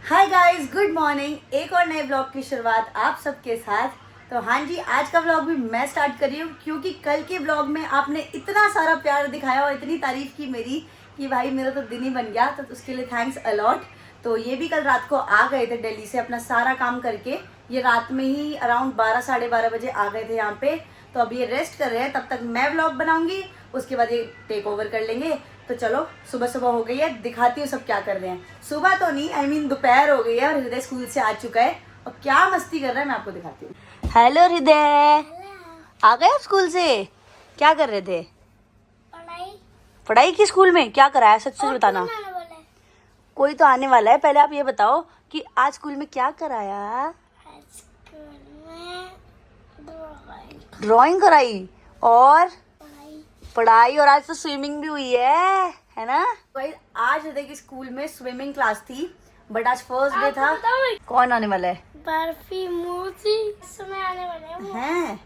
Hi guys, good morning. एक और नए ब्लॉग की शुरुआत आप सबके साथ। तो हाँ जी, आज का ब्लॉग भी मैं स्टार्ट कर रही हूँ क्योंकि कल के ब्लॉग में आपने इतना सारा प्यार दिखाया और इतनी तारीफ की मेरी कि भाई मेरा तो दिन ही बन गया। तो उसके लिए थैंक्स अलॉट। तो ये भी कल रात को आ गए थे दिल्ली से अपना सारा काम करके। ये रात में ही अराउंड 12 साढ़े 12 बजे आ गए थे यहाँ पे। तो अब ये रेस्ट कर रहे हैं, तब तक मैं ब्लॉग बनाऊंगी, उसके बाद ये टेक ओवर कर लेंगे। तो चलो, सुबह सुबह हो गई है, दिखाती हूँ सब क्या कर रहे हैं। सुबह तो नहीं, आई मीन दोपहर हो गई है और हृदय स्कूल से आ चुका है और क्या मस्ती कर रहा है मैं आपको दिखाती हूँ। हेलो हृदय, आ गए आप स्कूल से? क्या कर रहे थे? पढ़ाई की स्कूल में क्या कराया, सच सच बताना। कोई तो आने वाला है, पहले आप ये बताओ कि आज स्कूल में क्या कराया। ड्राइंग कराई और पढ़ाई, और आज तो स्विमिंग भी हुई है ना भाई। आज हृदय की स्कूल में स्विमिंग क्लास थी, बट आज फर्स्ट डे था। कौन आने वाला है? बर्फी मूर्ति समय आने वाले हैं।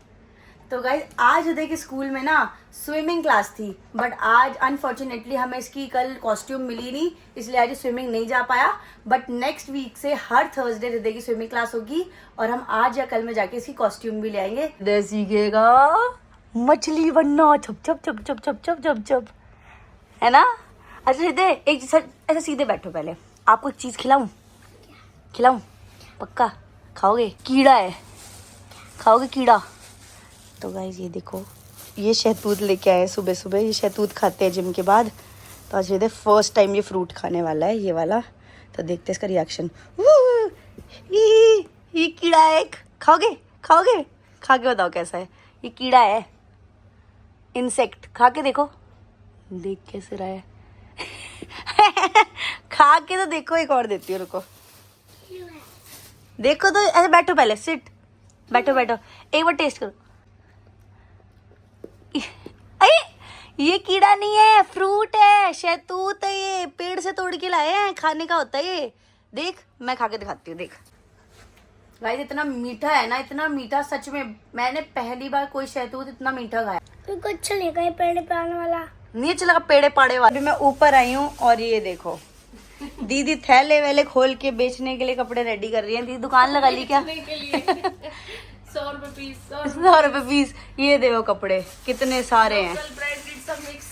तो गाइस, आज हृदय के स्कूल में ना स्विमिंग क्लास थी, बट आज अनफॉर्चुनेटली हमें इसकी कल कॉस्ट्यूम मिली नहीं, इसलिए आज स्विमिंग नहीं जा पाया। बट नेक्स्ट वीक से हर थर्सडे हृदय की स्विमिंग क्लास होगी और हम आज या कल में जाके इसकी कॉस्ट्यूम भी ले आएंगे। हृदय सीखेगा मछली बनना, छप छप छप छप छप छप छप छप, है ना। अच्छा हृदय, एक ऐसा सीधे बैठो, पहले आपको एक चीज खिलाऊं पक्का खाओगे? कीड़ा है, खाओगे कीड़ा? तो गाइस ये देखो, ये शहतूत लेके आए सुबह सुबह। ये शहतूत खाते हैं जिम के बाद। तो आज हृदय फर्स्ट टाइम ये फ्रूट खाने वाला है, ये वाला। तो देखते हैं इसका रिएक्शन। ये कीड़ा है, खाओगे? खा के बताओ कैसा है। ये कीड़ा है, इंसेक्ट। खा के देखो, देख कैसे रहा है। खा के तो देखो, एक और देती हूँ, रुको। देखो तो ऐसे बैठो, पहले सिट, बैठो एक बार टेस्ट करो। अरे ये कीड़ा नहीं है, फ्रूट है, शहतूत है। ये पेड़ से तोड़ के लाए हैं, खाने का होता है ये। देख, मैं खा के दिखाती हूँ, देख गाइस। इतना मीठा है ना, इतना मीठा, सच में मैंने पहली बार कोई शहतूत इतना मीठा खाया। तो अच्छा नहीं गए पेड़ पाने वाला नहीं अच्छा लगा, पेड़े पाड़े वाला। अभी मैं ऊपर आई हूँ और ये देखो, दीदी थैले वेले खोल के बेचने के लिए कपड़े रेडी कर रही है। दीदी दुकान लगा ली क्या? 100 रुपए पीस। ये देखो कपड़े कितने सारे हैं।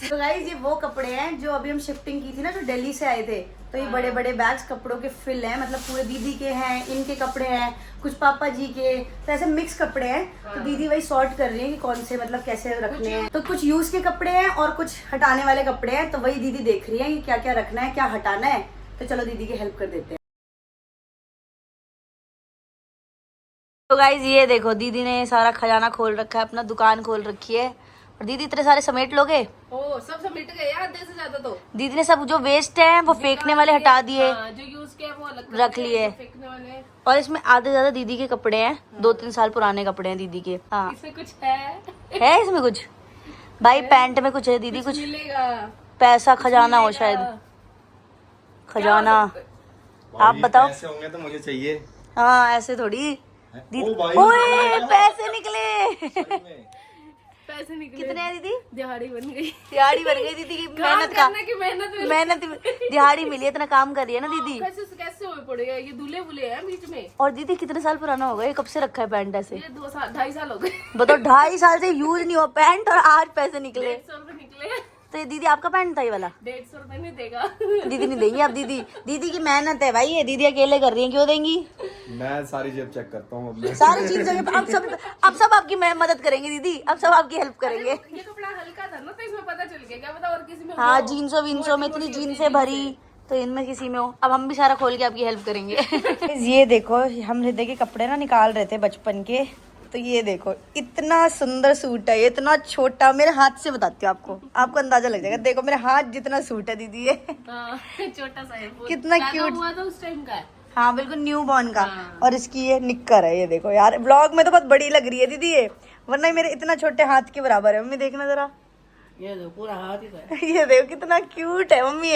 तो गाइस, ये वो कपड़े हैं जो अभी हम शिफ्टिंग की थी ना, जो दिल्ली से आए थे। तो ये बड़े बड़े बैग्स कपड़ों के फिल हैं, मतलब पूरे दीदी के हैं, इनके कपड़े हैं, कुछ पापा जी के। तो ऐसे मिक्स कपड़े हैं। तो दीदी वही सॉर्ट कर रही है कि कौन से मतलब कैसे रखने हैं। तो कुछ यूज के कपड़े हैं और कुछ हटाने वाले कपड़े हैं। तो वही दीदी देख रही है कि क्या क्या रखना है, क्या हटाना है। तो चलो दीदी की हेल्प कर देते हैं। तो गाइज ये देखो, दीदी ने सारा खजाना खोल रखा है, अपना दुकान खोल रखी है। और दीदी इतने सारे समेट लोगे? ओ, सब समेट गए यार, आधे से ज्यादा तो। दीदी ने सब जो वेस्ट है वो फेंकने वाले हटा दिए, जो यूज किया वो अलग रख लिए। फेंकने वाले। और इसमें आधे से ज्यादा दीदी के कपड़े हैं, 2-3 साल पुराने कपड़े हैं दीदी के। हाँ, इसमें कुछ है इसमें कुछ भाई, पैंट में कुछ है दीदी, कुछ मिलेगा, पैसा खजाना हो शायद, खजाना। आप बताओ। पैसे होंगे तो मुझे चाहिए। हाँ ऐसे थोड़ी दीदी। भाई, ओए पैसे निकले। पैसे निकले। कितने हैं दीदी? दिहाड़ी बन गई। दिहाड़ी बन गई दीदी की मेहनत का। मेहनत दिहाड़ी मिली है, इतना काम कर रही है ना दीदी। कैसे हो पड़ेगा, ये दूल्हे बुले हैं बीच में। और दीदी कितने साल पुराना हो गया, ये कब से रखा है पैंट ऐसे? ये 2-2.5 साल हो गए। बताओ, 2.5 साल से यूज नहीं हुआ पैंट और आज पैसे निकले। 150 रुपए निकले। तो ये दीदी आपका पैंट था ये वाला? 150 रुपए नहीं देगा। दीदी नहीं देंगी अब। दीदी की मेहनत है भाई, ये दीदी अकेले कर रही है, क्यों देंगी? मैं सारी जेब चेक करता हूँ। सारी चीजें अब सब आपकी मदद करेंगे दीदी, अब सब आपकी हेल्प करेंगे। ये कपड़ा हल्का था ना, तो इसमें पता चल गया, क्या पता और किसी में हाँ, हो। जीन्सों विंसों में, इतनी जीन्सें भरी तो इनमें किसी में हो। अब हम भी सारा खोल के आपकी हेल्प करेंगे। ये देखो, हम हृदय के कपड़े ना निकाल रहे थे बचपन के। तो ये देखो, इतना सुंदर सूट है, इतना छोटा, मेरे हाथ से बताती हूँ आपको अंदाजा लग जाएगा। देखो मेरे हाथ जितना सूट है दीदी ये। छोटा सा है, कितना क्यूट हुआ था उस टाइम का है। हाँ बिल्कुल न्यू बॉर्न का। और इसकी ये निक्कर है, ये देखो यार, ब्लॉग में तो बहुत बड़ी लग रही है दीदी ये, वरना ये मेरे इतना छोटे हाथ के बराबर है। मम्मी देखना जरा, ये देखो पूरा हाथ ही था। ये देखो कितना क्यूट है मम्मी।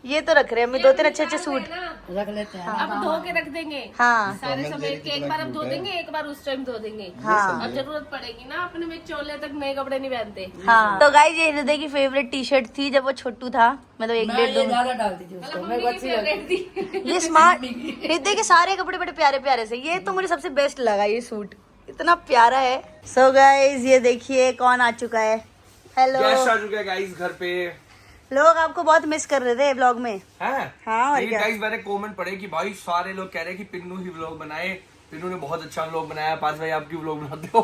ये तो रख रहे हैं, हमें 2-3 अच्छे सूट। रख लेते हैं। अब धो के रख देंगे हाँ सारे समेट के, एक बार अब धो देंगे, एक बार उस टाइम धो देंगे। हाँ अब जरूरत पड़ेगी ना, अपने में चोले तक नए कपड़े नहीं पहनते। हाँ। तो गाइस ये हृदय की फेवरेट टी शर्ट थी जब वो छोटू था, मैं तो 1-1.5 दूंगी। ज्यादा डालती थी उसको, मेरे को अच्छी लगती थी। ये स्मार्ट हृदय के सारे कपड़े बड़े प्यारे प्यारे से, ये तो मुझे सबसे बेस्ट लगा, ये सूट इतना प्यारा है। सो गाइस ये देखिए कौन आ चुका है। हेलो। गेस्ट आ चुके हैं गाइस घर पे। लोग आपको बहुत मिस कर रहे थे व्लॉग में। हैं? हाँ, और लेकिन क्या? गाइस मैंने कमेंट पढ़े कि भाई सारे लोग कह रहे हैं कि पिन्नू ही व्लॉग बनाए, पिन्नू ने बहुत अच्छा व्लॉग बनाया, 5 भाई आप क्यों व्लॉग बनाते हो?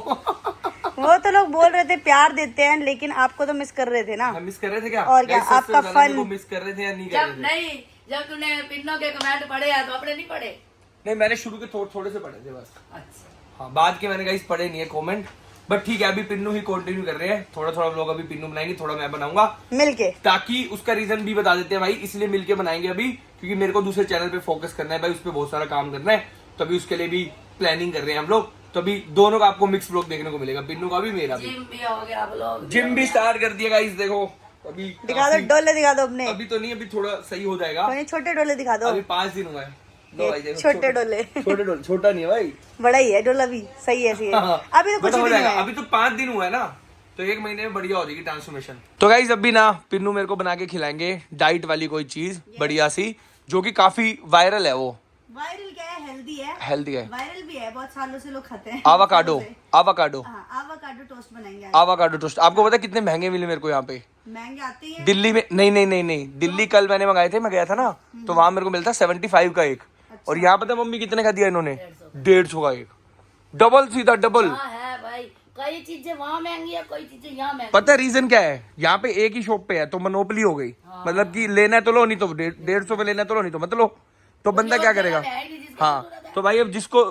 वो तो लोग बोल रहे थे प्यार देते हैं, लेकिन आपको तो मिस कर रहे थे ना। हम मिस कर रहे थे क्या? और क्या, Guys, सच आपका से बताना, fun- मेरे को मिस कर रहे थे या नहीं कर रहे थे? नहीं, जब तूने पिन्नों के कमेंट पढ़े हैं तो अपने नहीं पढ़े। नहीं मैंने शुरू के थोड़े से पढ़े थे बस। अच्छा, हाँ बाद के मैंने गाइस पढ़े नहीं है कमेंट, बट ठीक है अभी पिन्नू ही कंटिन्यू कर रहे हैं। थोड़ा व्लॉग अभी पिन्नू बनाएंगे, थोड़ा मैं बनाऊंगा, मिलके। ताकि उसका रीजन भी बता देते हैं भाई, इसलिए मिलके बनाएंगे अभी, क्योंकि मेरे को दूसरे चैनल पे फोकस करना है भाई, उस पर बहुत सारा काम करना है, तो अभी उसके लिए भी प्लानिंग कर रहे हैं हम लोग। तो अभी दोनों का आपको मिक्स व्लॉग देखने को मिलेगा, पिन्नू का भी मेरा भी। जिम भी हो गया, ब्लॉग जिम भी स्टार्ट कर दिया गाइस, देखो अभी दिखा दो डोले, दिखा दो अपने। अभी तो नहीं, अभी थोड़ा सही हो जाएगा, कोई नहीं, छोटे डोले दिखा दो। अभी 5 दिन हुआ है। लो भाई देखो, छोटे डोले। छोटे डोले, छोटा नहीं है भाई, बड़ा ही है डोला भी, सही है, सही है। हाँ, अभी तो कुछ बट हो भी नहीं जाएगा, है। अभी तो 5 दिन हुआ है ना, तो 1 महीने में बढ़िया हो जाएगी ट्रांसफॉर्मेशन। तो गाइस अभी ना पिन्नू मेरे को बना के खिलाएंगे डाइट वाली कोई चीज बढ़िया सी, जो कि काफी वायरल है। वो वायरल क्या है, हेल्दी है। हेल्दी है, वायरल भी है, बहुत सालों से लोग खाते हैं। आवाकाडो। आवाकाडो हाँ, आवाकाडो टोस्ट बनाएंगे आज। Avocado toast. आपको पता है कितने महंगे मिले मेरे को यहाँ पे? महंगे आते हैं। दिल्ली में नहीं, दिल्ली कल मैंने मंगाए थे, मैं गया था ना, तो वहां मेरे को मिलता 75 का एक, और यहाँ पता है मम्मी कितने का दिया इन्होंने? 150 का एक, डबल, सीधा डबल। हाँ है भाई, कई चीजें वहाँ महंगी है, कोई चीजें यहाँ महंगी। पता है रीजन क्या है? यहाँ पे एक ही शॉप पे है, तो मोनोपोली हो गई। मतलब कि लेना है तो लो, नहीं तो 150 पे लेना है तो लो, नहीं तो मत लो। तो बंदा क्या करेगा? हाँ तो भाई अब जिसको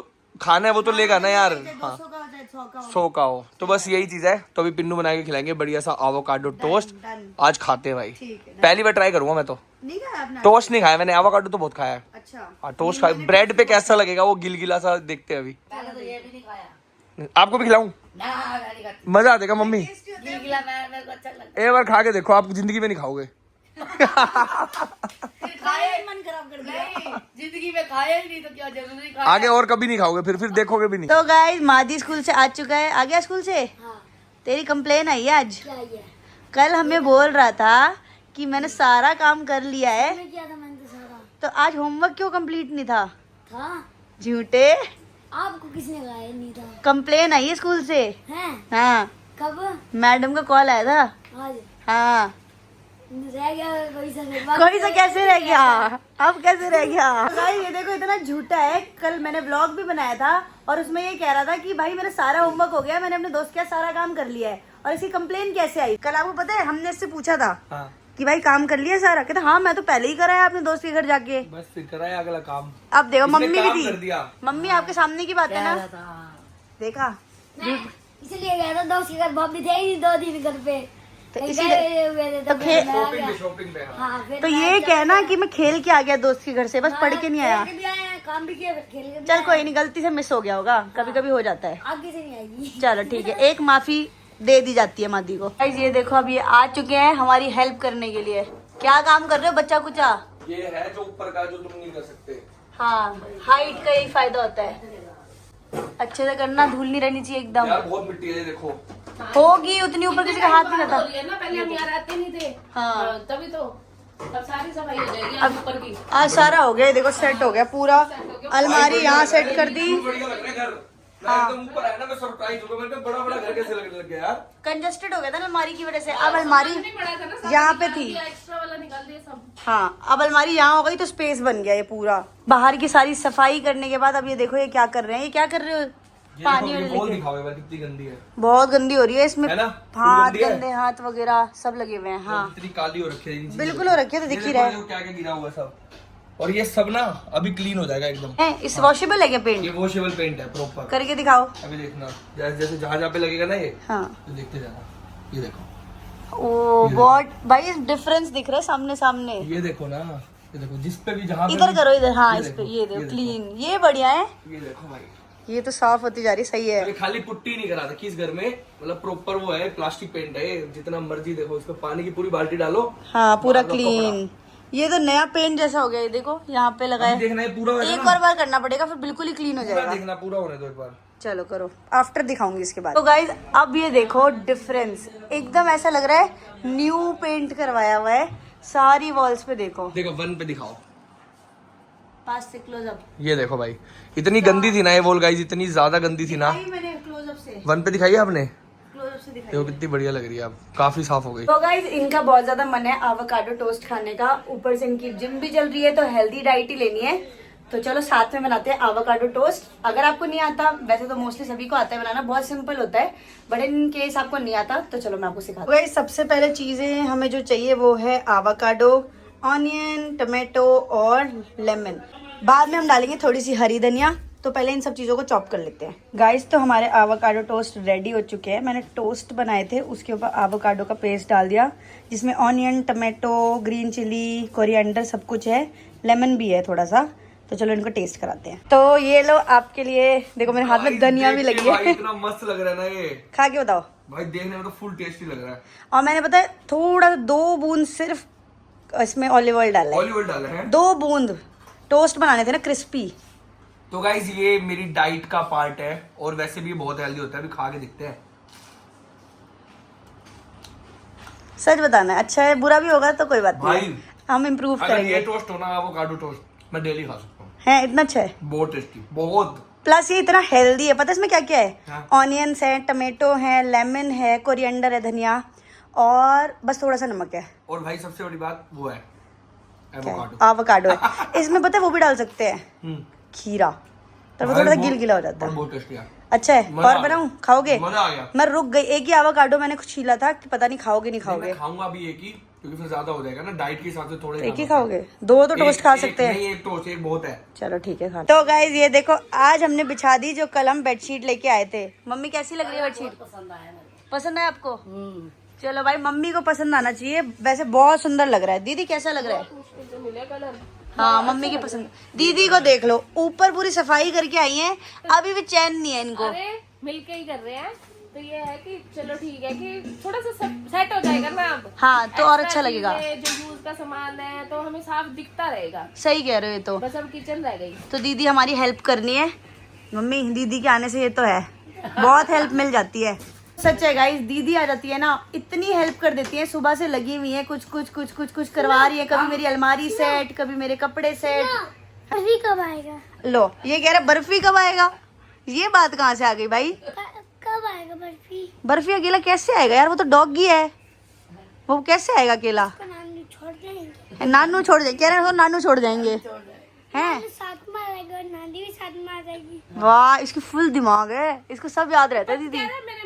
खाना है वो तो लेगा ना यार। हाँ 200 का हो चाहे 100 का हो। 100 का हो, तो बस यही चीज है। तो अभी पिन्नू बना के खिलाएंगे बढ़िया सा आवाकाडो टोस्ट। डन। आज खाते हैं भाई, ठीक है, पहली बार ट्राई करूंगा मैं तो। नहीं खाया आपने? टोस्ट नहीं खाया मैंने, आवाकाडो तो बहुत खाया है। अच्छा। हाँ टोस्ट खाया, ब्रेड पे कैसा लगेगा वो गिलगिला सा, देखते हैं अभी। पहले तो ये भी नहीं खाया आपको भी खिलाऊं? ना, मैं नहीं खाती। मजा आ जाएगा मम्मी, गिला मेरे को अच्छा लगता एक बार खा के देखो, आप जिंदगी में नहीं खाओगे। है। खाए मन खराब कर दिया। नहीं, जिंदगी में खाया ही नहीं तो क्या जरूरी खाया। आगे और कभी नहीं खाओगे, फिर देखोगे भी नहीं। तो गाइस मादी स्कूल से आ चुका है। आ गया स्कूल से? हाँ, तेरी कंप्लेन आई है आज? क्या ये? कल हमें बोल रहा था कि मैंने सारा काम कर लिया है, क्या किया था मैंने तो सारा? तो आज होमवर्क क्यों कंप्लीट नहीं था? था? झूठे। आपको किसने कहा ये नहीं था? कंप्लेन आई है स्कूल से। हैं? हाँ, कब? मैडम का कॉल आया था। आज हाँ। रह गया कोई सा कोई सा कैसे रह गया? अब कैसे रह गया? गाइस ये देखो इतना झूठा है। कल मैंने व्लॉग भी बनाया था और उसमें ये कह रहा था कि भाई मेरा सारा होमवर्क हो गया, मैंने अपने दोस्त के सारा काम कर लिया है, और इसकी कंप्लेन कैसे आई? कल आपको पता है हमने इससे पूछा था हाँ कि भाई काम कर लिया सारा? कहता हाँ मैं तो पहले ही कराया अपने दोस्त के घर जाके। बस फिर कराया अगला काम। अब देखो इसने मम्मी काम भी कर थी, दिया। मम्मी आपके सामने की बात है ना, देखा? इसलिए गया था दोस्त के घर, भाभी थे ही 2 दिन घर पे, तो कहीं इसीलिए- गए हुए थे, तो फिर खे- मैं आ शॉपिंग गया। पे, शॉपिंग पे। हाँ। हाँ, फिर तो मैं ये जब- कहना कि मैं खेल के आ गया दोस्त के घर से, बस पढ़ के नहीं आया। खेल के भी आए हैं, काम भी किया, फिर खेल के भी चल आए कोई हैं। नहीं, गलती से मिस हो गया होगा, कभी कभी हो जाता है। आगे से नहीं आएगी। चलो ठीक है, एक माफी दे दी जाती है मादी को। गाइस ये देखो अब ये आ चुके हैं हमारी हेल्प करने के लिए। क्या काम कर रहे हो बच्चा कुचा? ये है जो ऊपर का, जो तुम नहीं कर सकते। हाँ, हाइट का यही फायदा होता है। अच्छे से करना, धूल नहीं रहनी चाहिए एकदम। यार बहुत मिट्टी है, देखो। होगी उतनी, ऊपर किसी का हाथ नहीं रहता। हो रही है ना, पहले हम यहाँ रहते नहीं थे। हाँ। तभी तो अब सारी सफाई हो जाएगी अब अब ऊपर की। आज सारा हो गया, ये देखो सेट हो गया पूरा। अलमारी यहाँ सेट कर दी। बढ़िया लग रहा है घर। मैं एकदम ऊपर आया ना, मैं सरप्राइज हो गया, मैंने कहा बड़ा घर कैसे लगने लग गया यार। कंजस्टेड हो गया था ना अलमारी की वजह से। अब अलमारी नहीं पड़ा था ना, यहाँ पे थी। एक्स्ट्रा वाला निकाल दिया सब। हाँ, अब अलमारी यहाँ हो गई तो स्पेस बन गया ये पूरा। बाहर की सारी सफाई करने के बाद अब ये देखो ये क्या कर रहे हैं। ये क्या कर रहे हो? ये पानी देखो, ये वाले बॉल लेके। दिखाओ एक बार, कितनी गंदी है। बहुत गंदी हो रही है इसमें, है ना? हाथ गंदी है। गंदे हाथ वगैरह सब लगे हुए हैं। हाँ कितनी काली हो रखी है इन चीजों बिल्कुल से। हो रखी है, तो दिख ये ही देखो, रहा है। देखो क्या क्या गिरा हुआ है सब, और ये सब ना अभी क्लीन हो जाएगा एकदम। है इस वॉशेबल है क्या पेंट? ये वॉशेबल पेंट है प्रॉपर। करके दिखाओ। अभी देखना, जैसे जैसे जहाँ जहाँ पे लगेगा ना ये, हाँ तो देखते जाना। ये देखो, ओ बहुत भाई डिफरेंस दिख रहा है सामने सामने। ये देखो ना, ये देखो जिस पे भी, जहाँ पे इधर भी- करो इधर। हाँ ये इस पे देखो, ये देखो ये क्लीन, ये बढ़िया है। ये देखो भाई, ये तो साफ होती जा रही, सही है। अरे खाली पुट्टी नहीं करा था किस घर में, मतलब प्रॉपर वो है, प्लास्टिक पेंट है, जितना मर्जी देखो, इसमें पानी की पूरी बाल्टी डालो। हाँ पूरा मार लो क्लीन। ये तो नया पेंट जैसा हो गया, ये देखो यहाँ पे लगा अभी है। देखना है पूरा होगा एक ना? और बार करना पड़ेगा, फिर बिल्कुल ही क्लीन हो पूरा जाएगा। देखना, पूरा होने दो एक बार। चलो करो, आफ्टर दिखाऊंगी इसके बाद। तो गाइज अब ये देखो डिफरेंस, एकदम ऐसा लग रहा है न्यू पेंट करवाया हुआ है सारी वॉल्स पे। देखो देखो 1 पे दिखाओ, पास से क्लोजअप। ये देखो भाई, इतनी गंदी थी ना ये वॉल गाइस, इतनी ज्यादा गंदी थी ना। मैंने क्लोजअप से 1 पे दिखाई है आपने? क्लोजअप से दिखाई। देखो कितनी बढ़िया लग रही है, अब काफी साफ हो गई। तो गाइज इनका बहुत ज्यादा मन है आवाकाडो टोस्ट खाने का, ऊपर से इनकी जिम भी चल रही है तो हेल्दी डाइट ही लेनी है। तो चलो साथ में बनाते हैं आवाकाडो टोस्ट। अगर आपको नहीं आता, वैसे तो मोस्टली सभी को आता है बनाना, बहुत सिंपल होता है, बट इन केस आपको नहीं आता तो चलो मैं आपको सिखाती हूँ। सबसे पहले चीजें हमें जो चाहिए वो है आवाकाडो, ऑनियन, टमाटो और लेमन। बाद में हम डालेंगे थोड़ी सी हरी धनिया। तो पहले इन सब चीज़ों को चॉप कर लेते हैं। गाइस तो हमारे आवाकाडो टोस्ट रेडी हो चुके हैं। मैंने टोस्ट बनाए थे, उसके ऊपर आवाकाडो का पेस्ट डाल दिया, जिसमें onion, tomato, green chilli, coriander सब कुछ है, लेमन भी है थोड़ा सा। तो चलो इनको टेस्ट कराते हैं। तो ये लो आपके लिए, देखो मेरे हाथ में धनिया भी लगी है। इतना मस्त लग रहा है ना ये, खा के बताओ भाई देखने में तो फुल टेस्टी लग रहा है। और मैंने पता है थोड़ा 2 बूंद सिर्फ इसमें ऑलिव ऑयल डाला है, ऑलिव ऑयल डाला है। 2 बूंद। टोस्ट बनाने थे ना क्रिस्पी। तो गाइस ये मेरी डाइट का पार्ट है, और वैसे भी बहुत हेल्दी होता है, अभी खा के दिखते हैं। सच बताना अच्छा है, बुरा भी होगा तो कोई बात भाई, नहीं, हम इम्प्रूव अगर करेंगे। ये टोस्ट हो ना, एवोकाडो टोस्ट, मैं डेली खा सकता हूँ। है इतना अच्छा है, बहुत टेस्टी, बहुत। प्लस ये इतना हेल्दी है। पता है इसमें क्या क्या है? हाँ। ऑनियंस है, टमेटो है, लेमन है, कोरिएंडर है, धनिया, और बस थोड़ा सा नमक है। और भाई सबसे बड़ी बात वो है एवोकाडो। आवाकाडो है इसमें। पता है वो भी डाल सकते हैं, खीरा, तो वो भाई थोड़ा सा वो- गिल गिला हो जाता है। बहुत टेस्टी है। अच्छा है। मजा और आ बनाऊं? गया। खाओगे? मजा आ गया। मैं रुक गई, एक ही आवाकाडो मैंने कुछ छीला था कि पता नहीं खाओगे नहीं नहीं, खाओगे। मैं खाऊंगा भी एक ही, क्योंकि फिर ज्यादा हो जाएगा ना, डाइट के हिसाब से थोड़े एक ही खाना खाओगे? 2 तो होता है। टोस्ट खा एक- सकते हैं। नहीं, एक टोस्ट, एक बहुत है। चलो ठीक है खा। तो गाइज ये देखो आज हमने बिछा दी जो कल हम बेडशीट लेके आए थे। मम्मी कैसी लग रही है बेडशीट? पसंद है आपको? चलो भाई, मम्मी को पसंद आना चाहिए। वैसे बहुत सुंदर लग रहा है। दीदी कैसा लग रहा है? मिले कलर। हाँ मम्मी की पसंद। दीदी को देख लो, ऊपर पूरी सफाई करके आई हैं, अभी भी चैन नहीं है इनको। अरे मिलके ही कर रहे हैं, तो ये है कि चलो ठीक है कि थोड़ा सा सेट हो जाएगा ना अब। हाँ तो और एक्स्ट्रा अच्छा लगेगा। चीजें, जो यूज का सामान है तो हमें साफ दिखता रहेगा। सही कह रहे हो ये तो। बस अब किचन रह गई। तो दीदी हमारी हेल्प करनी है। मम्मी दीदी के आने से ये तो है, बहुत हेल्प मिल जाती है। सच है गाइस, दीदी आ जाती है ना, इतनी हेल्प कर देती है। सुबह से लगी हुई है, कुछ करवा रही है। कभी मेरी अलमारी सेट, कभी मेरे कपड़े सेट। बर्फी कब आएगा? लो ये कह रहा बर्फी कब आएगा। ये बात कहाँ से आ गई भाई? कब आएगा बर्फी? बर्फी अकेला कैसे आएगा यार, वो तो डॉगी है, वो कैसे आएगा अकेला? नानू छोड़ देंगे। नानू छोड़ जाए, कह रहे हो नानू छोड़ जाएंगे हैं? साथ में आएगा और नानी भी साथ में आ जाएगी। वाह इसकी फुल दिमाग है, इसको सब याद रहता है दीदी। कह रहा है मेरे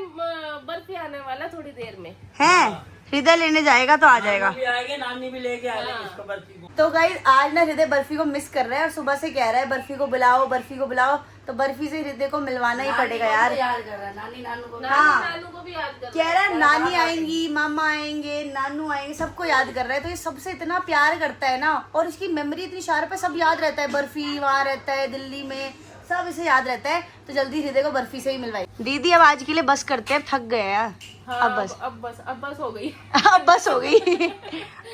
बर्फी आने वाला थोड़ी देर में। हैं हृदय लेने जाएगा तो आ जाएगा। नानी भी लेके आ गई इसको बर्फी को। तो गाइस आज ना हृदय बर्फी को मिस कर रहा है और सुबह से कह रहा है बर्फी को बुलाओ, बर्फी को बुलाओ। तो बर्फी से हृदय को मिलवाना ही पड़ेगा यार। याद कर रहा है नानी नानू को। हाँ नानू को भी याद कर। कह रहा है नानी आएंगी, मामा आएंगे, नानू आएंगे, सबको याद कर रहा है। तो ये सबसे इतना प्यार करता है ना, और इसकी मेमोरी इतनी शार्प है, सब याद रहता है। बर्फी वहाँ रहता है दिल्ली में, सब इसे याद रहता है। तो जल्दी हृदय को बर्फी से ही मिलवाई। दीदी अब आज के लिए बस करते हैं, थक गए यार। हाँ, अब बस अब बस हो गई। अब बस हो गई।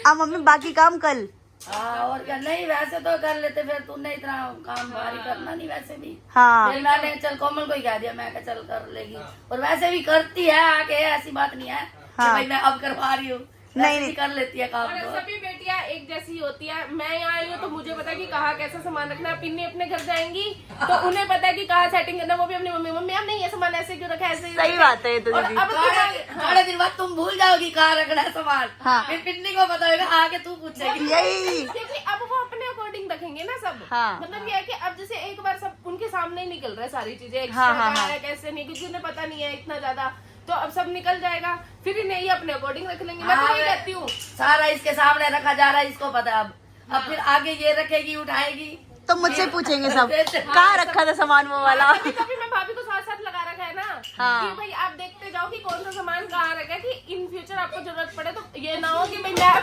अब मम्मी बाकी काम कल। और क्या, नहीं वैसे तो कर लेते, फिर तूने इतना काम भारी करना नहीं वैसे भी। हाँ फिर मैंने चल कोमल को ही कह दिया, मैं कहा चल कर लेगी, और वैसे भी करती है आके, ऐसी बात नहीं है कि हाँ। भाई मैं अब करवा रही हूँ, नहीं, वैसे भी नहीं। कर लेती है काम और तो। सभी बेटियां एक जैसी होती है। मैं यहाँ आई हूँ तो मुझे पता है कि कहाँ कैसा सामान रखना है। पिन्नी अपने घर जाएंगी तो उन्हें पता है कि कहाँ सेटिंग करना है। वो भी अपनी मम्मी अब नहीं ये सामान ऐसे क्यों रखा है, ऐसे क्यों सही रखा है। बात है ये तो और दीदी। अब थोड़े दिन बाद तुम भूल जाओगी कहाँ रखना है सामान। हाँ। फिर पिन्नी को पता होगा, आके तू पूछेगी। यही क्योंकि अब वो अपने अकॉर्डिंग रखेंगे ना सब। हाँ। मतलब ये है कि अब जैसे एक बार सब उनके सामने ही निकल रहा है सारी चीजें, हाँ, एक्स्ट्रा हाँ, क्या हाँ। है कैसे नहीं, क्योंकि उन्हें पता नहीं है इतना ज्यादा। तो अब सब निकल जाएगा, फिर इन्हें ये अपने अकॉर्डिंग रख लेंगे। मैं तो हाँ, ये कहती हूँ। सारा इसके सामने रखा जा रहा है, इसको पता है अब फिर आगे ये रखेगी, उठाएगी। तो मुझसे पूछेंगे सब कहाँ रखा था सामान वो वाला। कभी कभी मैं भाभी को साथ साथ लगा रखा है ना, हाँ। कि भाई आप देखते जाओ कि कौन सा सामान कहाँ रखा है, कि इन फ्यूचर आपको जरूरत पड़े तो ये ना हो कि भाई मैं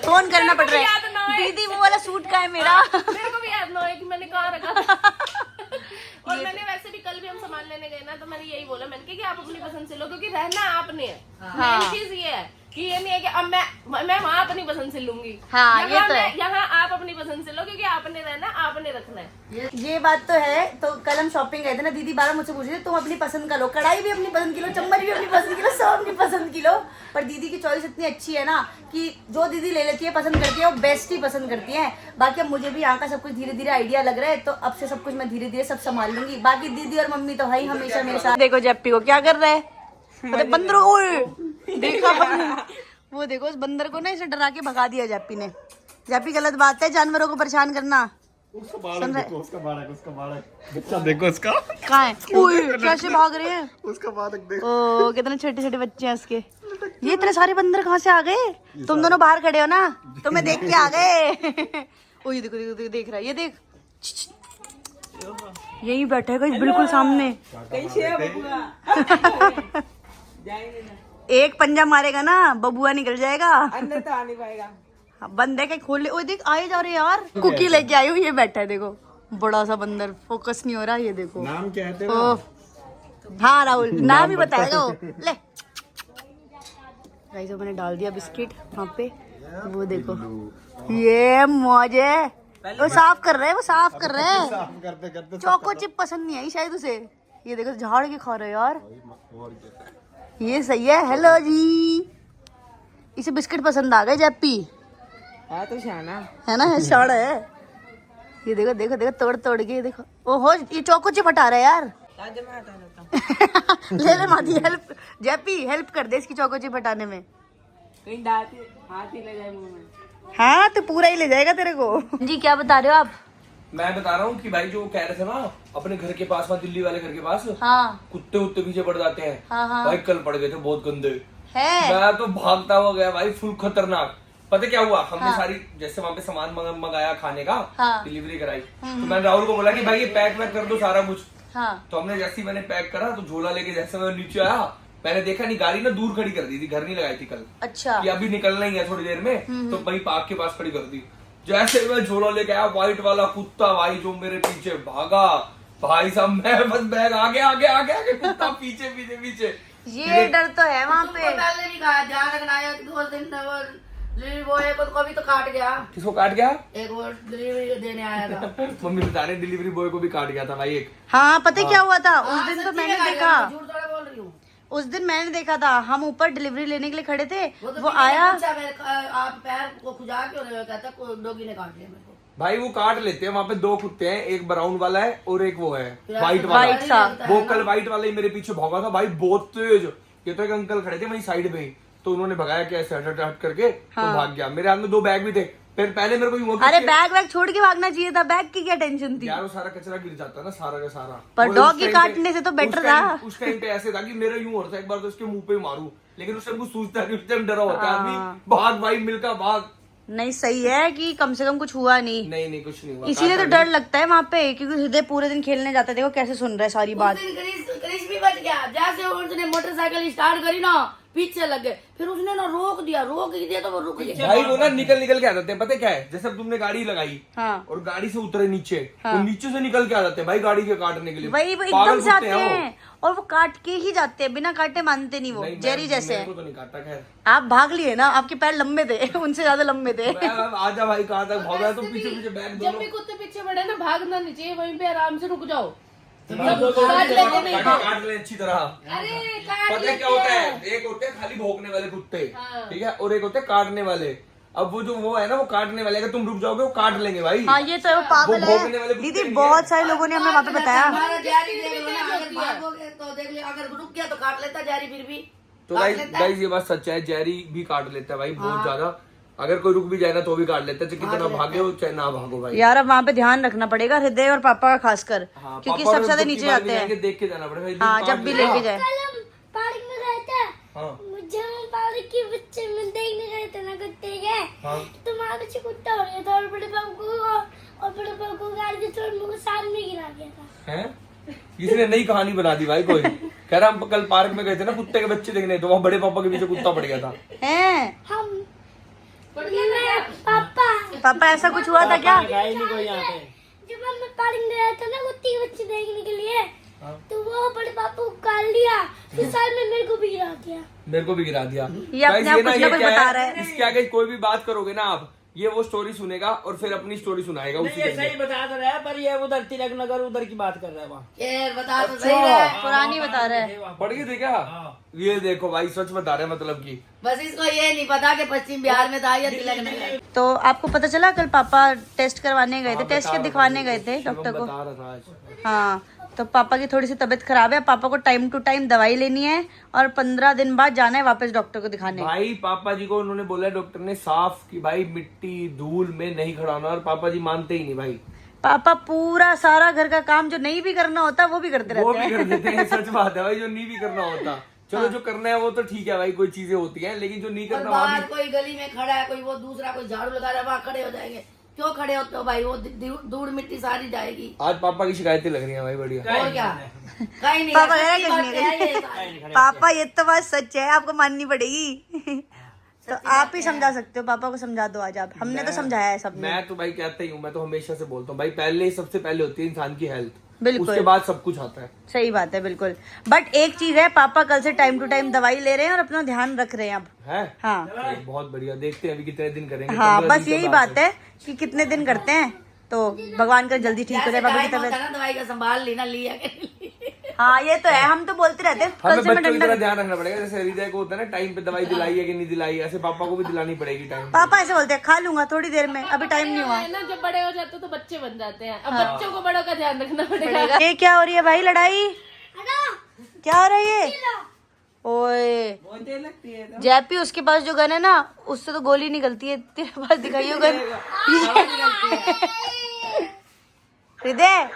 फोन करना पड़ रहा याद ना है, आए। दीदी वो वाला सूट का है मेरा। मेरे को भी याद ना हो कि मैंने कहाँ रखा था। और मैंने वैसे भी कल भी हम सामान लेने गए ना, तो मैंने यही बोला, मैंने कहा कि आप अपनी पसंद से लो, क्योंकि रहना आपने है। मेन चीज ये है कि ये नहीं है कि अब मैं वहाँ अपनी पसंद से लूंगी। हाँ, ये तो है। यहाँ आप अपनी पसंद से लो, क्योंकि आपने रहना, आपने रखना है। ये बात तो है। तो कल हम शॉपिंग गए थे ना, दीदी बारह मुझसे पूछ रही थी तुम अपनी पसंद का लो, कढ़ाई भी अपनी पसंद की लो, चम्मच भी अपनी पसंद की लो, सब अपनी पसंद की लो। पर दीदी की चॉइस इतनी अच्छी है ना कि जो दीदी ले लेती है, पसंद करती है, वो बेस्ट ही पसंद करती है। बाकी अब मुझे भी यहाँ का सब कुछ धीरे धीरे आइडिया लग रहा है, तो अब से सब कुछ मैं धीरे धीरे सब संभाल लूंगी। बाकी दीदी और मम्मी तो भाई हमेशा मेरे साथ। देखो जेप्पी को क्या कर रहा है, मतलब बंदर को देखा वो देखो उस बंदर को ना इसे डरा के भगा दिया जेप्पी ने। जेप्पी गलत बात है जानवरों को परेशान करना। सुन रहे उसका बालक बच्चा देखो उसका कहाँ है? ओए, कैसे भाग रहे हैं? उसका बालक देखो। ओ कितने छोटे छोटे बच्चे हैं उसके। ये इतने सारे बंदर कहाँ से आ गए? तुम दोनों बाहर खड़े हो ना, तो मैं देख के आ गए। ओ ये देखो देखो देखो, देख रहा है ये, देख यही बैठा है कहीं बिल्कुल सामने। एक पंजा मारेगा ना बबुआ निकल जाएगा, अंदर तो आ नहीं पाएगा। बंद है, कहीं खोल ले। ओए देख आए जा रहे यार, कुकी लेके आई हूँ, ये बैठा है देखो, बड़ा सा बंदर, फोकस नहीं हो रहा। ये देखो नाम क्या है तेरा? हाँ राहुल नाम ही बताएगा वो। ले गाइस मैंने डाल दिया बिस्किट वहाँ पे, वो देखो ये मौज है। वो साफ कर रहे हैं, वो साफ कर रहे हैं। साफ करते करते चोको चिप पसंद नहीं आई शायद उसे। ये देखो झाड़ के खा रहे हैं यार, ये सही है। हेलो जी, इसे बिस्किट पसंद आ गए जेप्पी। हाँ तो शाना है ना, शान है। ये देखो देखो देखो तोड़ तोड़ के, ये देखो ओहो ये चोको चिप हटा रहा है यार। ले ले मादी हेल्प, जेप्पी हेल्प कर दे इसकी चोको चिप हटाने में। कहीं हाथ ही ले जाए मुंह में। हाँ तो पूरा ही ले जाएगा तेरे को। जी क्या बता रहे हो आप? मैं बता रहा हूँ कि भाई जो कह रहे थे ना अपने घर के पास, वहाँ दिल्ली वाले घर के पास, हाँ कुत्ते उत्ते पीछे पड़ जाते हैं। हाँ हाँ भाई कल पड़ गए थे बहुत गंदे। है मैं तो भागता हुआ गया भाई, फुल खतरनाक। पता क्या हुआ, हमने सारी जैसे वहाँ पे सामान मंगाया खाने का, हाँ। डिलीवरी कराई, तो मैंने राहुल को बोला कि भाई ये पैक वैक कर दो सारा कुछ। हाँ तो हमने जैसे ही मैंने पैक करा तो झोला लेके जैसे मैं नीचे आया, मैंने देखा नहीं, गाड़ी ना दूर खड़ी कर दी थी, घर नहीं लगाई थी कल, अच्छा कि अभी निकलना ही है थोड़ी देर में, तो भाई पार्क के पास खड़ी कर दी। जैसे मैं झोला लेके आया, व्हाइट वाला कुत्ता भाई जो मेरे पीछे भागा, भाई साहब मैं बस बैग आगे आगे आगे आगे, कुत्ता पीछे पीछे पीछे। ये डर तो है वहाँ पे। पहले भी कहा ध्यान रखना है, 2 दिन वो डिलीवरी बॉय को कभी तो काट गया, किसको काट गया? एक वो डिलीवरी देने आया था। मम्मी बता रहे डिलीवरी बॉय को भी काट गया था भाई एक। हाँ पता क्या हुआ था उस दिन, तो मैंने देखा, झूठ थोड़ा बोल रही हूँ। उस दिन मैंने देखा था, हम ऊपर डिलीवरी लेने के लिए खड़े थे, तो वो आया। आप पैर को खुजा क्यों रहे हो? कहता डॉगी ने काट लिया मेरे को। भाई वो काट लेते हैं, वहाँ पे 2 कुत्ते हैं, एक ब्राउन वाला है और एक वो है व्हाइट व्हाइट वाला। सा। वो कल व्हाइट वाला ही मेरे पीछे भौंका था भाई, बहुत तेज। ये तो एक अंकल खड़े थे वहीं साइड में ही, तो उन्होंने भगाया क्या ऐसे हट हट करके, तो भाग गया। मेरे हाथ में 2 बैग भी थे, फिर पहले मेरे को यूं हुआ अरे कि बैग वैग छोड़ के भागना चाहिए था, बैग की क्या टेंशन थी? यार वो सारा कचरा गिर जाता ना, सारा का सारा। पर वो डॉग उस के टाइम पे- काटने से तो बेटर उस टाइम- था। उस टाइम पे ऐसे था कि मेरा यूं हो रहा था एक बार तो उसके मुंह पे मारूं, लेकिन उस टाइम कुछ सूझता नहीं, उस टाइम डरा होता है आदमी। भाग भाई मिलकर भाग। नहीं सही है कि कम से कम कुछ हुआ नहीं, नहीं कुछ नहीं हुआ। इसीलिए तो डर लगता है वहाँ पे, क्योंकि हृदय पूरे दिन खेलने जाता है। देखो कैसे सुन रहा है सारी बात। क्रिश भी बच गया, जैसे उसने मोटरसाइकिल स्टार्ट करी ना, पीछे लग गए, फिर उसने ना रोक दिया तो वो रुक गया। भाई वो ना निकल के आ जाते हैं, पता क्या है, जैसे अब तुमने गाड़ी लगाई हाँ और गाड़ी से उतरे नीचे, वो नीचे से निकल के आ जाते हैं भाई गाड़ी के काटने के लिए। वही वो पागल एकदम से आते कुत्ते हैं वो। हैं और वो काट के ही जाते हैं, बिना काटे मानते नहीं वो, नहीं, जेरी जैसे मेरे है। को तो नहीं काटता खैर। आप भाग लिए ना, आपके पैर लंबे थे उनसे ज्यादा लंबे थे। आजा भाई कहाँ तक भागा, तुम पीछे पीछे बैग जब दोनों। भी कुत्ते पीछे बढ़े ना, भागना नहीं चाहिए, वहीं पे आराम से रुक जाओ। काट ले अच्छी तरह। अरे काट पता है क्या होता है, एक होते हैं खाली भौंकने वाले कुत्ते, ठीक है, और एक होते हैं काटने वाले। अब वो जो वो है ना, वो काटने वाले, अगर तुम रुक जाओगे वो काट लेंगे भाई। हाँ ये तो है, वो पागल वो भौंकने वाले है। कुत्ते दीदी नहीं बहुत सारे लोगों ने हमें वहाँ पे बताया। हमारा जारी देख लो ना, अगर भागोगे तो देख लियो, अगर रुक गया तो काट लेता जारी, फिर भी तो गाइस ये बात सच है, जेरी भी काट लेता है भाई बहुत ज्यादा। अगर कोई रुक भी जाए ना तो भी काट लेता है, चाहे कितना भागे हो चाहे ना भागो भाई। यार अब वहाँ पे ध्यान रखना पड़ेगा हृदय और पापा का खासकर, हाँ, क्योंकि पापा सबसे ज्यादा अगर नीचे दुखी जाते बात नहीं हैं। आएंगे, देख के जाना पड़ेगा। हाँ जब भी लेके जाए। पार्क में गए थे, हाँ मुझे हम पार्क के बच्चे में देखने गए थे ना कुत्ते के, हाँ तो वहाँ पीछे कुत्ता हो गया था और बड़े बाबू को और बड़े बाबू को गाड़ी से चोट मुझे सामने गिरा दिया था। हैं? इसने नई कहानी बना दी भाई कोई। कह रहा हम कल पार्क में गए थे ना कुत्ते के बच्चे देखने, तो वहाँ बड़े पापा के पीछे कुत्ता पड़ गया था। हैं हम पापा पापा ऐसा कुछ हुआ था क्या? जब हम पार्क में गए थे ना कुत्ते के बच्चे देखने के लिए, तो वो बड़े पापा को काट लिया, फिर साल में मेरे को भी गिरा दिया। मेरे को भी गिरा दिया। ये अपने आप कुछ ना कुछ बता रहा है। इसके आगे कोई भी बात करोगे ना आप, ये वो स्टोरी सुनेगा और फिर अपनी स्टोरी सुनाएगा उसी ये के सही अंदर। बता तो रहा है, पर ये उधर तिलक नगर उधर की बात कर रहा है वहाँ। ये बता तो सही रहा है। पुरानी बता रहा है। पढ़ के थे क्या? ये देखो भाई सच बता रहे हैं, मतलब की बस इसको ये नहीं पता कि पश्चिम बिहार में था या तिलक नगर। तो आपको पता चला कल पापा टेस्ट करवाने गए थे, टेस्ट के दिखवाने गए थे डॉक्टर को। बता रहा था आज। हाँ, तो पापा की थोड़ी सी तबीयत खराब है, पापा को टाइम टू टाइम दवाई लेनी है और 15 दिन बाद जाना है वापस डॉक्टर को दिखाने। भाई पापा जी को उन्होंने बोला डॉक्टर ने साफ कि भाई मिट्टी धूल में नहीं खड़ा होना, और पापा जी मानते ही नहीं भाई। पापा पूरा सारा घर का काम जो नहीं भी करना होता वो भी करते वो रहते भी हैं। कर देते हैं, सच बात है भाई। जो नहीं भी करना होता, चलो जो करना है वो तो ठीक है भाई, कोई चीजें होती हैं, लेकिन जो नहीं और करना वहाँ बाहर भी। कोई गली में खड़ा है, कोई वो दूसरा कोई झाड़ू लगा रहा है, वहाँ खड़े हो जाएंगे। क्यों खड़े होते हो भाई? वो धूड़ मिट्टी सारी जाएगी। आज पापा की शिकायतें लग रही हैं भाई, बढ़िया। और क्या? कहीं नहीं पापा है, कह सच्ची रहे बात है ये सारी। पापा ये तो बात सच है, आपको माननी पड़ेगी। तो आप ही समझा सकते हो, पापा को समझा दो आज आप। हमने तो समझाया है सबने। मैं तो भाई कहता ही हूँ, मैं तो हमेशा से बोलता हूँ भाई, पहले सबसे पहले होती है इंसान की हेल्थ, बिल्कुल। उसके बाद सब कुछ आता है। सही बात है, बिल्कुल। बट एक चीज है, पापा कल से टाइम टू टाइम दवाई ले रहे हैं और अपना ध्यान रख रहे हैं अब। है हाँ तो बहुत बढ़िया। देखते हैं अभी कितने दिन करेंगे। हाँ, 15 बस दिन यही के बाद बात है कि कितने दिन करते हैं, तो भगवान कर जल्दी ठीक हो जाए जैसे पापा की टाइम होता तबीयत। है ना दवाई का संभाल लेना, लिया कि नहीं लिया। हाँ ये तो है, हम तो बोलते रहते हैं कल हमें से मैं बच्चों की डंडा। तरह ध्यान रखना पड़ेगा, जैसे हृदय को होता है ना टाइम पे दवाई दिलाई है कि नहीं दिलाई, ऐसे पापा को भी दिलानी पड़ेगी टाइम पे। पापा ऐसे बोलते हैं खा लूंगा थोड़ी देर में, अभी टाइम नहीं हुआ। है ना, जब बड़े हो जाते तो बच्चे बन जाते हैं। अब बच्चों को बड़ों का ध्यान रखना पड़ेगा। ये क्या हो रही है भाई, लड़ाई क्या हो रही है? ओए जैपी, उसके पास जो गन है ना उससे तो गोली निकलती है, तेरे पास दिखाइयो गन। हृदय,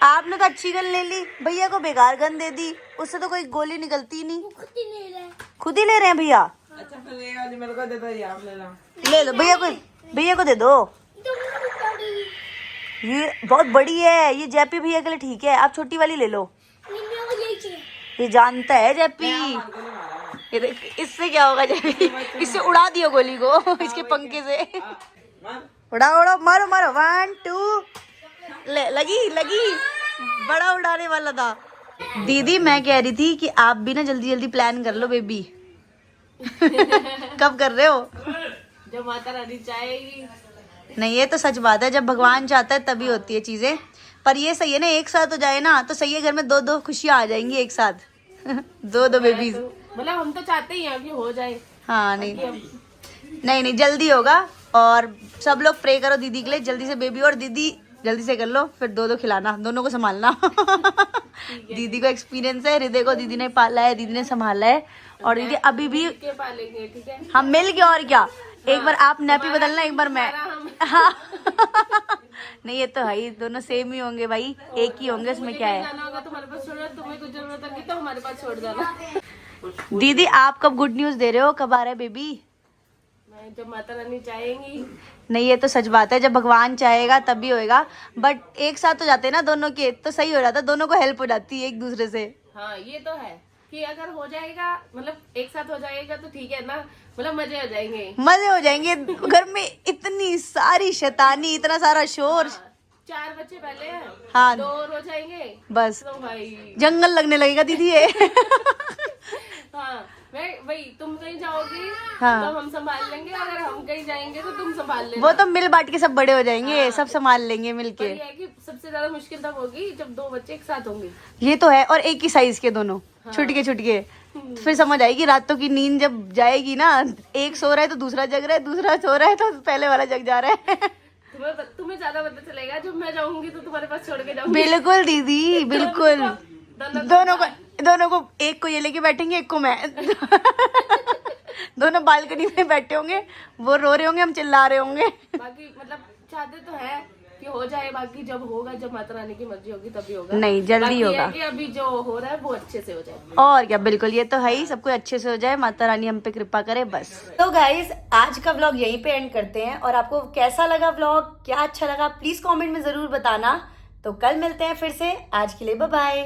आपने तो अच्छी गन ले ली, भैया को बेकार गन दे दी, उससे तो कोई गोली निकलती ही नहीं। खुद ही ले रहे हैं भैया। अच्छा फिर ये वाली मेरे को दे दो, ये आप ले लो। ले लो भैया को दे दो। ये बहुत बड़ी है, ये जैपी भैया के लिए ठीक है, आप छोटी वाली ले लो। ये जानता है जैपी। ये देख, इससे क्या होगा जैपी? इससे उड़ा दियो गोली को इसके पंखे से। उड़ाओ मारो 1 2 लगी। बड़ा उड़ाने वाला था। दीदी मैं कह रही थी कि आप भी ना जल्दी जल्दी प्लान कर लो बेबी। कब कर रहे हो? जब माता रानी चाहेगी। नहीं, ये तो सच बात है, जब भगवान चाहता है तभी होती है चीजें। पर ये सही है ना, एक साथ हो जाए ना तो सही है, घर में 2 खुशियां आ जाएंगी एक साथ। 2 बेबीज। मतलब हम तो चाहते ही हैं कि हो जाए। हाँ नहीं जल्दी होगा। और सब लोग प्रे करो दीदी के लिए, जल्दी से बेबी, और दीदी जल्दी से कर लो, फिर 2 खिलाना, दोनों को संभालना। दीदी को एक्सपीरियंस है, हृदय को दीदी ने पाला है, दीदी ने संभाला है, और दीदी अभी भी के पालेंगे, ठीक है। हम मिल के। और क्या, एक बार आप नैपी बदलना, एक बार मैं। हाँ। नहीं ये तो है ही, दोनों सेम ही होंगे भाई, एक ही होंगे, इसमें क्या है। जाना होगा तुम्हारे पास छोड़ो, तुम्हें कुछ जरूरत होगी तो हमारे पास छोड़ जाना। दीदी आप कब गुड न्यूज दे रहे हो, कब आ रहा है बेबी? मैं जब माता रानी चाहेंगी। नहीं ये तो सच बात है, जब भगवान चाहेगा तभी होएगा। बट एक साथ हो जाते हैं ना दोनों के, तो सही हो जाता है, दोनों को हेल्प हो जाती है एक दूसरे से। हाँ ये तो है कि अगर हो जाएगा, मतलब एक साथ हो जाएगा तो ठीक है ना, मतलब मजे हो जाएंगे। मजे हो जाएंगे। घर में इतनी सारी शैतानी, इतना सारा शोर। 4 बच्चे पहले हैं, हाँ 2 और हो जाएंगे बस, तो भाई। जंगल लगने लगेगा दीदी ये। हाँ मैं भाई, तुम कहीं जाओगी हाँ। तो हम संभाल लेंगे, अगर हम कहीं जाएंगे तो तुम संभाल लेना। वो तो मिल बांट के सब बड़े हो जाएंगे, सब संभाल लेंगे पर मिलके। ये है कि सबसे ज्यादा मुश्किल तब होगी जब 2 बच्चे एक साथ होंगे। ये तो है, और एक ही साइज के दोनों, छुटके। फिर समझ आएगी, रातों की नींद जब जाएगी ना, एक सो रहा है तो दूसरा जग रहा है, दूसरा सो रहा है तो पहले वाला जग जा रहा है। तुम्हें ज्यादा पता चलेगा, जब मैं जाऊंगी तो तुम्हारे पास छोड़ के जाऊंगी। बिल्कुल दीदी, बिल्कुल। दोनों को, एक को ये लेके बैठेंगे, एक को मैं। दोनों बालकनी में बैठे होंगे, वो रो रहे होंगे, हम चिल्ला रहे होंगे। बाकी मतलब चाहते तो है कि हो जाए, बाकी जब होगा, जब माता रानी की मर्जी होगी तभी होगा। नहीं जल्दी बाकी ये होगा। है कि अभी जो हो रहा है वो अच्छे से हो जाए। और क्या, बिल्कुल, ये तो है ही, सब कुछ अच्छे से हो जाए, माता रानी हम पे कृपा करे बस। तो गाइस आज का व्लॉग यहीं पे एंड करते हैं, और आपको कैसा लगा व्लॉग, क्या अच्छा लगा, प्लीज कमेंट में जरूर बताना। तो कल मिलते हैं फिर से, आज के लिए बाय बाय।